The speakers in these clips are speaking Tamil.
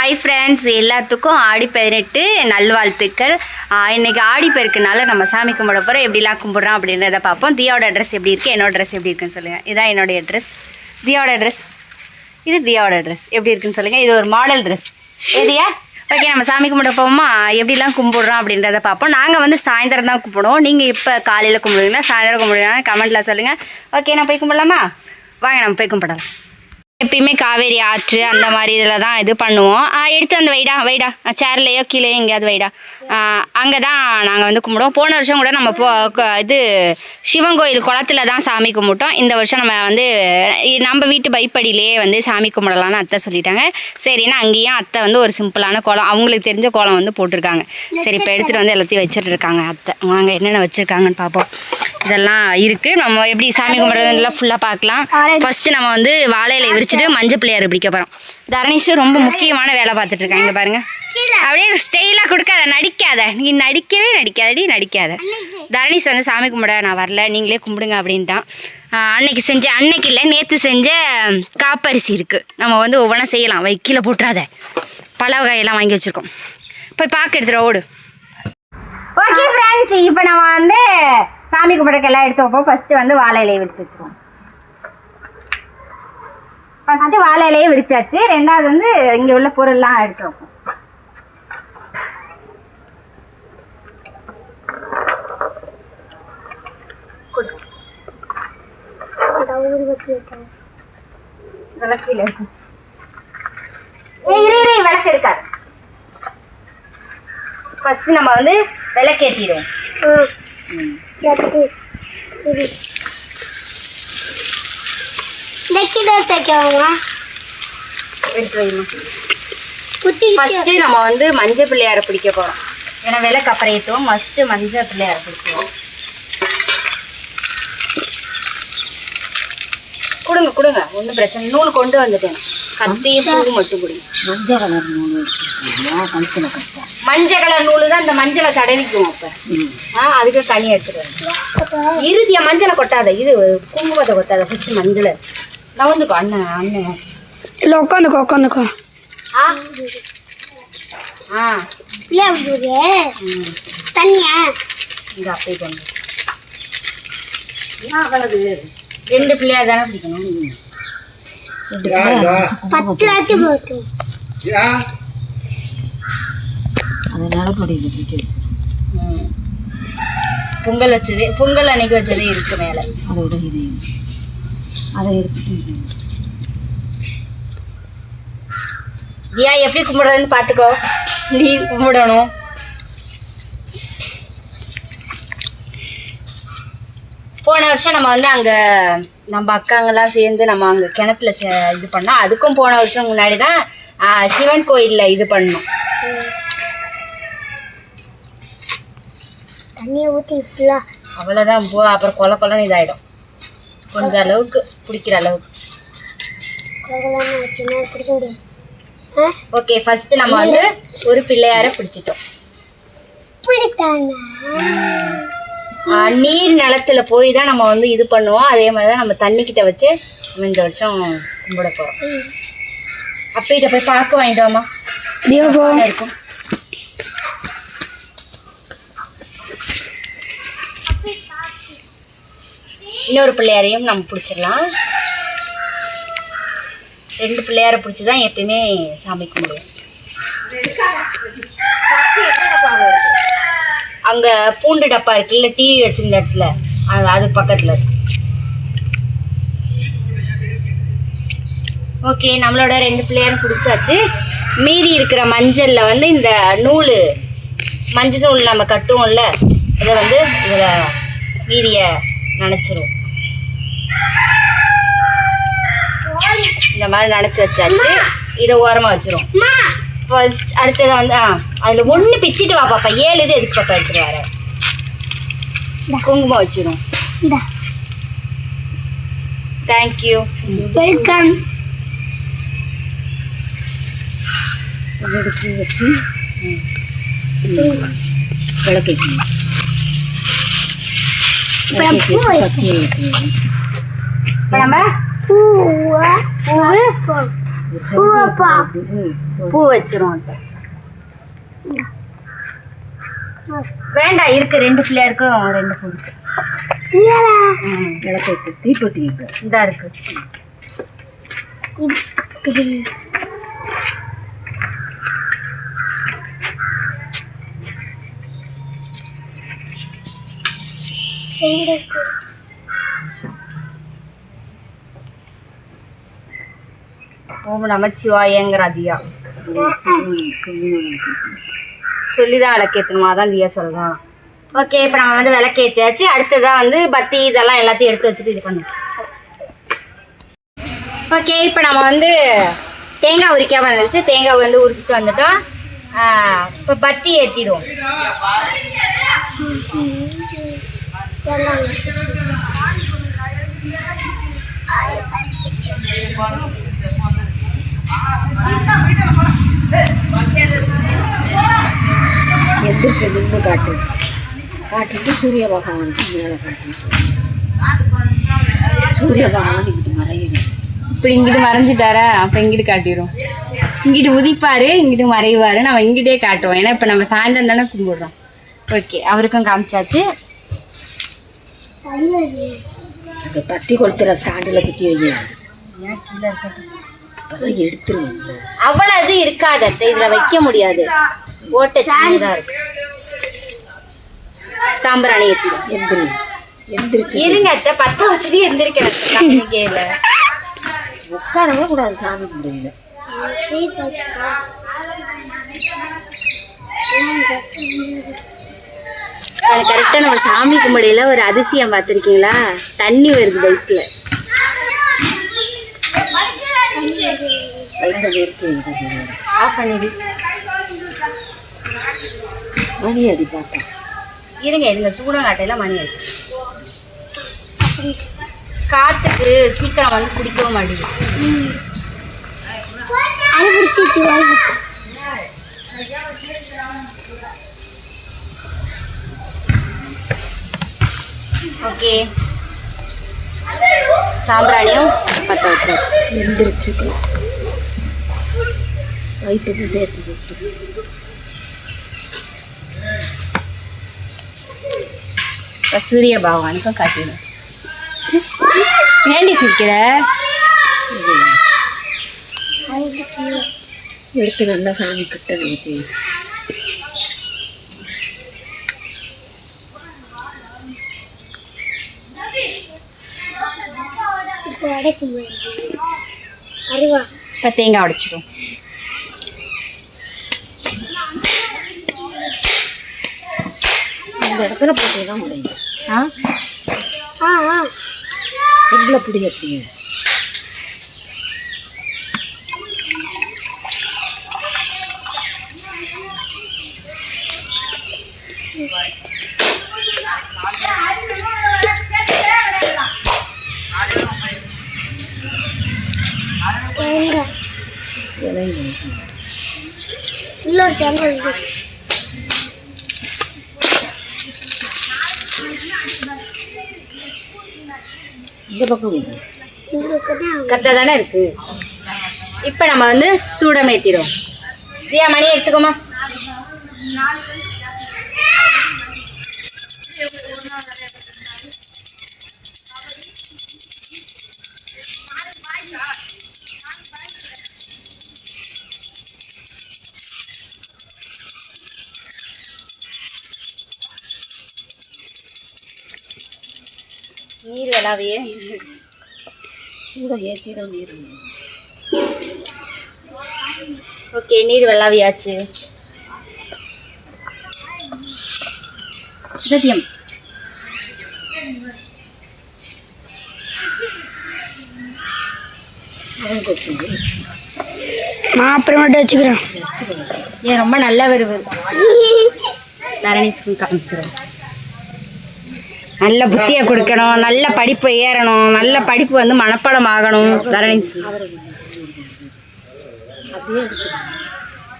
ஹாய் ஃப்ரெண்ட்ஸ், எல்லாத்துக்கும் ஆடி 18 நல்வாழ்த்துக்கள். இன்றைக்கி ஆடி பெருக்குனால நம்ம சாமி கும்பிட போகிறோம். எப்படிலாம் கும்பிட்றோம் அப்படின்றத பார்ப்போம். தியாவோட ட்ரெஸ் எப்படி இருக்குது, என்னோட ட்ரெஸ் எப்படி இருக்குன்னு சொல்லுங்கள். இதான் என்னுடைய ட்ரெஸ், தியாவோட ட்ரெஸ். இது தியாவோட ட்ரெஸ் எப்படி இருக்குன்னு சொல்லுங்கள். இது ஒரு மாடல் ட்ரெஸ். எதியா ஓகே, நம்ம சாமி கும்பிட போவோமா, எப்படிலாம் கும்பிட்றோம் அப்படின்றத பார்ப்போம். நாங்கள் வந்து சாயந்தரம் தான் கும்பிடுவோம். நீங்கள் இப்போ காலையில் கும்பிடுவீங்கன்னா சாயந்தரம் கும்பிடுவீங்கன்னா கமெண்ட்டில் சொல்லுங்கள். ஓகே, நான் போய் கும்பிடலாமா? வாங்க நம்ம போய் கும்பிடலாம். எப்பயுமே காவேரி ஆற்று அந்த மாதிரி இதில் தான் இது பண்ணுவோம். எடுத்து அந்த வைடா சேர்லையோ கீழே எங்கேயாவது வைடா, அங்கே தான் நாங்கள் வந்து கும்பிடுவோம். போன வருஷம் கூட நம்ம இது சிவன் கோயில் குளத்துல தான் சாமி கும்பிட்டோம். இந்த வருஷம் நம்ம வந்து நம்ம வீட்டு பைப்படியிலே வந்து சாமி கும்பிடலான்னு அத்தை சொல்லிட்டாங்க. சரின்னா அங்கேயும் அத்தை வந்து ஒரு சிம்பிளான கோலம், அவங்களுக்கு தெரிஞ்ச கோலம் வந்து போட்டிருக்காங்க. சரி, இப்போ எடுத்துகிட்டு வந்து எல்லாத்தையும் வச்சுட்டு இருக்காங்க அத்தை. வாங்க என்னென்ன வச்சுருக்காங்கன்னு பார்ப்போம். இதெல்லாம் இருக்குது. நம்ம எப்படி சாமி கும்பிட்றதுலாம் ஃபுல்லாக பார்க்கலாம். ஃபஸ்ட்டு நம்ம வந்து வாழையில விரிச்சிட்டு மஞ்சள் பிள்ளையார் பிடிக்க போகிறோம். தரணீஷும் ரொம்ப முக்கியமான வேலை பார்த்துட்டு இருக்காங்க. இங்கே பாருங்க, அப்படியே ஸ்டைலாக கொடுக்காத, நடிக்காத, நீ நடிக்காத. தரணீஷ் வந்து சாமி கும்பிட நான் வரல, நீங்களே கும்பிடுங்க அப்படின்ட்டான். அன்னைக்கு இல்லை, நேற்று செஞ்ச காப்பரிசி இருக்குது. நம்ம வந்து ஒவ்வொன்றா செய்யலாம். கீழே போட்டுறாத, பல வகையெல்லாம் வாங்கி வச்சுருக்கோம். போய் பார்க்க எடுத்துகிற ஓடு. ஓகே ஃப்ரெண்ட்ஸ், இப்போ நம்ம வந்து சாமி கும்பிட்றதுக்கு எல்லாம் எடுத்து வைப்போம். ஃபஸ்ட்டு வந்து வாழை இலையை விரிச்சு வச்சுருவோம். ஃபஸ்ட்டு வாழை இலையை விரிச்சாச்சு. ரெண்டாவது வந்து இங்கே உள்ள பொருள்லாம் எடுத்து வைப்போம். விளக்கு எடுக்காது. ஃபஸ்ட்டு நம்ம வந்து விளக்கேற்றிடுவோம். ஃபஸ்ட்டு நம்ம வந்து மஞ்சள் பிள்ளையாரை பிடிக்க போகிறோம். ஏன்னா விளக்கு அப்புறம் ஏற்றுவோம். ஃபஸ்ட்டு மஞ்சள் பிள்ளையாரை பிடிக்குவோம். கொடுங்க, ஒன்றும் பிரச்சனை. நூல் கொண்டு வந்துட்டேன். கத்தியும் பூ மட்டும் கொடுங்க. மஞ்சள் கலர் நூல் மஞ்சள் கலர் நூல் தான் இந்த மஞ்சளை தடவிக்குவோம். அப்போ அதுக்கு தனி எடுத்துட்டு இறுதியாக மஞ்சளை கொட்டாத, இது குங்குமத்தை கொட்டாத. ஃபஸ்ட்டு மஞ்சளை நவந்துக்கோ. அண்ணன் இல்லை, உட்காந்துக்கோ. தண்ணியா இங்கே அப்படியே கொண்டு. ரெண்டு பிள்ளையார் தானே பிடிக்கணும். பொங்கல் வச்சது, பொங்கல் அன்னைக்கு வச்சது இருக்கு மேலே. அதோட அதை எடுத்துட்டு தியா எப்படி கும்பிடுறதுன்னு பார்த்துக்கோ. நீ கும்பிடணும். போன வருஷம் நம்ம வந்து அங்கே நம்ம அக்காங்கெல்லாம் சேர்ந்து நம்ம அங்கே கிணத்துல இது பண்ணோம். அதுக்கும் போன வருஷம் முன்னாடி தான் சிவன் கோயிலில் இது பண்ணோம். தண்ணியை ஊற்றி ஃபுல்லாக அவ்வளோதான். அப்புறம் கொலன்னு இதாகிடும். கொஞ்சம் அளவுக்கு பிடிக்கிற அளவுக்கு. ஓகே, ஃபஸ்ட்டு நம்ம வந்து ஒரு பிள்ளையாரை பிடிச்சிட்டோம். நீர் நிலத்துல போய் தான் நம்ம வந்து இது பண்ணுவோம். அதே மாதிரி தான் நம்ம தண்ணிக்கிட்ட வச்சு நம்ம இந்த வருஷம் கும்பிட போகிறோம். அப்பிட்ட போய் பார்க்க வாங்கிட்டோமா இருக்கும். இன்னொரு பிள்ளையாரையும் நம்ம பிடிச்சிடலாம். ரெண்டு பிள்ளையாரை பிடிச்சி தான் எப்பயுமே சாமி கும்பிடுவோம். அங்கே பூண்டு டப்பா இருக்குல்ல, டிவி வச்சிருந்த இடத்துல, அது பக்கத்தில் இருக்கு. ஓகே, நம்மளோட ரெண்டு பிள்ளையாரும் பிடிச்சாச்சு. மீதி இருக்கிற மஞ்சளில் வந்து இந்த நூல், மஞ்சள் நூல் நம்ம கட்டுவோம்ல, இதை வந்து இதில் மீதியை நனைச்சிருவோம். இந்த மாதிரி நனைச்சி வச்சாச்சு. இதை ஓரமாக வச்சிரும். ஃபர்ஸ்ட் அடுத்ததை வந்து அதில் ஒன்று பிச்சுட்டு வா பாப்பா. 7 இது எதுக்கு பக்கம் எடுத்துட்டு வர. குங்குமம் வச்சிரும். Thank you, welcome. எடுத்து வச்சு விளக்கு நம்ம பூ வச்சிரும். வேண்டாம், இருக்கு 2 பிள்ளையாருக்கும் 2 பூ இருக்கு. தீப்பெட்டி இதா இருக்கு. ஓம் நமச்சிவாயங்கிற தியா சொல்லிதான் விளக்கேற்றணுமா? அதான் தியா சொல்றான். ஓகே, இப்போ நம்ம வந்து விளக்கேற்றியாச்சு. அடுத்ததான் வந்து பத்தி இதெல்லாம் எல்லாத்தையும் எடுத்து வச்சுட்டு இது பண்ணுவோம். ஓகே, இப்போ நம்ம வந்து தேங்காய் உரிக்காம வந்துருச்சு. தேங்காய் வந்து உரிச்சிட்டு வந்துட்டோம். இப்போ பத்தி ஏற்றிடுவோம். எந்திரிச்சு நின்று காட்டிட்டு சூரிய பகவானுக்கு மேலே காட்டு. சூரிய பகவான் இங்கிட்டு மறையணும். இப்படி இங்கிட்டு மறைஞ்சிட்டாரா, அப்போ இங்கிட்டு காட்டிடும். இங்கிட்டு உதிப்பாரு, இங்கிட்டு மறைவாரு. நம்ம இங்கிட்டே காட்டுவோம். ஏன்னா இப்போ நம்ம சாயந்தரம் தானே கும்பிடுறோம். ஓகே, அவருக்கும் காமிச்சாச்சு. அந்த பத்தி கொளுத்துற ஸ்டாண்டில் குத்தி வைங்க. எடுத்துருவோம். அவ்வளோ இது இருக்காது அத்தை, இதில் வைக்க முடியாது. ஓட்டை சின்னதாக இருக்கு. சாம்பிராணி ஏற்றிடும். எந்திரிச்சு இருங்க அத்தை, பற்ற வச்சுட்டு எந்திரிக்கிறேன். உட்காரவே கூடாது சாமி கும்பிடுங்க. கரெக்டாக நம்ம சாமி கும்பிடையில ஒரு அதிசயம் பார்த்துருக்கீங்களா? தண்ணி வருது பைப்பில். ஆஃப் பண்ணிடு. மணி அடி பாப்பா. இருங்க சூடங்காட்டையில மணி ஆச்சு. காத்துக்கு சீக்கிரம் வந்து குடிக்கவும் மாட்டேங்குது. ஓகே, சாம்பிராணியும் பற்ற வச்சாச்சு. எந்திரிச்சுக்கோ. வயிற்றுக்கு சேர்த்து விட்டு இப்போ சூரிய பகவானுக்கும் காட்டிடும். ஏண்டி சிரிக்கிற? எடுத்து நல்லா சாமி கிட்ட நிறுத்தி. இப்போ தேங்காய் உடைச்சிடும். இந்த இடத்துல போட்டு தான் முடியும். எவ்வளோ பிடி அப்படிங்க. இன்னொரு தேங்காய் இந்த பக்கம் கரெக்டாக தானே இருக்கு. இப்போ நம்ம வந்து சூடம் ஏற்றிடுவோம். தியா மணி எடுத்துக்கோமா. நீர் விளாவையே கூட ஏற்றி தான் நீர். ஓகே, நீர் வெள்ளாவியாச்சு. சத்தியம் நான் அப்புறமேட்டு வச்சுக்கிறேன். ஏன் ரொம்ப நல்ல வருது. தரணீஸ்க்கு காமிச்சிடும். நல்ல புத்தியை கொடுக்கணும், நல்ல படிப்பு ஏறணும், நல்ல படிப்பு வந்து மனப்பாடம் ஆகணும். தரணீஸ்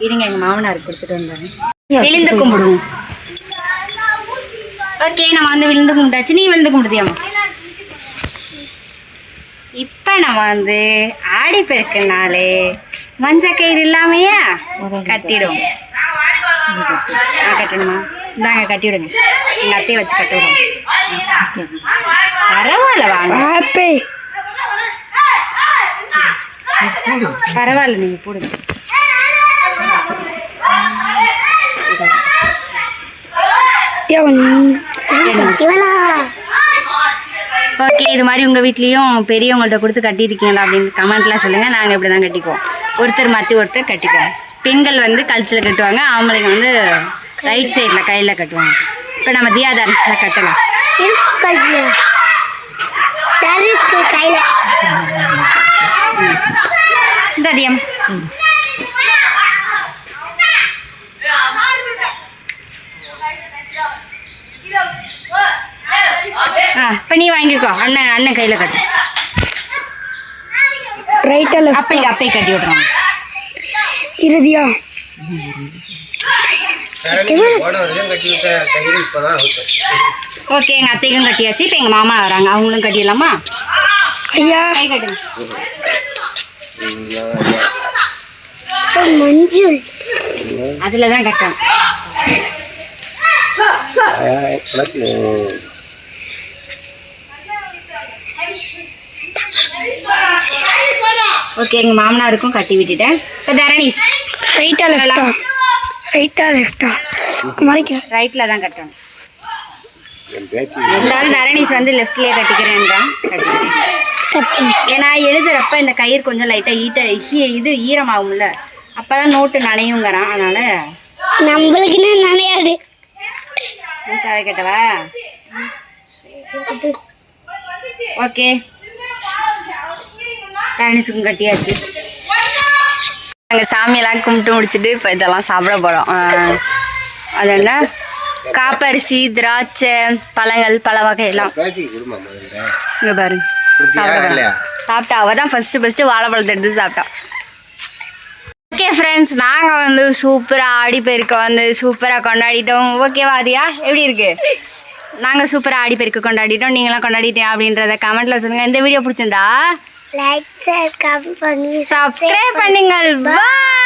இருங்க, எங்கள் மாமனாருக்கு கொடுத்துட்டு வந்தாங்க. விழுந்து கும்பிடுவோம். ஓகே, நம்ம வந்து விழுந்து கும்பிட்டாச்சு. நீ விழுந்து கும்பிடுதியாமா? இப்போ நம்ம வந்து ஆடிப்பெருக்குனாலே மஞ்சள் கயிறு இல்லாமையா கட்டிடுவோம். கட்டணுமா? இந்தாங்க கட்டிவிடுங்க. எங்கள் அத்தையை வச்சு கட்டி விடுவோம். பரவாயில்ல வாங்க. பரவாயில்ல நீங்கள் போடுங்க. ஓகே, இது மாதிரி உங்கள் வீட்லேயும் பெரியவங்கள்ட்ட கொடுத்து கட்டியிருக்கீங்களா அப்படின்னு கமெண்ட்லாம் சொல்லுங்கள். நாங்கள் இப்படி தான் கட்டிக்குவோம். ஒருத்தர் மாற்றி ஒருத்தர் கட்டிக்குவோம். பெண்கள் வந்து கழுத்தில் கட்டுவாங்க, ஆம்பளைங்க வந்து ரைட் சைடில் கையில் கட்டுவாங்க. இப்போ நம்ம தியா தரிசில் கட்டலாம். இந்த தியம் இப்போ நீ வாங்கிக்கோ. அண்ணன் கையில் கட்டு. ரைட்டாக அப்பே கட்டி விட்றோம். இறுதியா ஓகே, எங்கள் அத்தைக்கும் கட்டியாச்சு. இப்போ எங்கள் மாமா வராங்க, அவங்களும் கட்டிடலாமா? ஐயா கை கட்டுங்க. மஞ்சள் அதில் தான் கட்டணும். ஓகே, எங்கள் மாமனாருக்கும் கட்டி விட்டுட்டேன். இப்போ தரணீஸ் ரைட்டா லெஃப்டா மறைக்கிறேன். ரைட்டில் தான் கட்டணும். இருந்தாலும் தரணீஸ் வந்து லெஃப்ட்லேயே கட்டிக்கிறேன்றான். கட்டிக்கிறேன். ஏன்னா எழுதுறப்ப இந்த கயிறு கொஞ்சம் லைட்டாக இது ஈரமாகும்ல, அப்போ தான் நோட்டு நனையுங்கிறான். அதனால் நம்மளுக்குன்னு நினையாது. சாவை கட்டவா? ஓகே, தரணீஸுக்கும் கட்டியாச்சு. நாங்கள் சாமியெல்லாம் கும்பிட்டு முடிச்சுட்டு இப்போ இதெல்லாம் சாப்பிட போகிறோம். அது என்ன, காப்பரிசி, திராட்சை, பழங்கள், பல வகையெல்லாம். இங்கே பாருங்க, சாப்பிட்டா. அவள் தான் ஃபஸ்ட்டு வாழைப்பழத்தை எடுத்து சாப்பிட்டா. ஓகே ஃப்ரெண்ட்ஸ், நாங்கள் வந்து சூப்பராக ஆடிப்பெருக்க வந்து சூப்பராக கொண்டாடிட்டோம். ஓகேவா அதியா? எப்படி இருக்குது? நாங்கள் சூப்பராக ஆடிப்பெருக்க கொண்டாடிட்டோம். நீங்களாம் கொண்டாடிட்டேன் அப்படின்றத கமெண்ட்டில் சொல்லுங்கள். இந்த வீடியோ பிடிச்சிருந்தா லைக் ஷேர் கமெண்ட் பண்ணி சப்ஸ்கிரைப் பண்ணுங்கள். பாய்.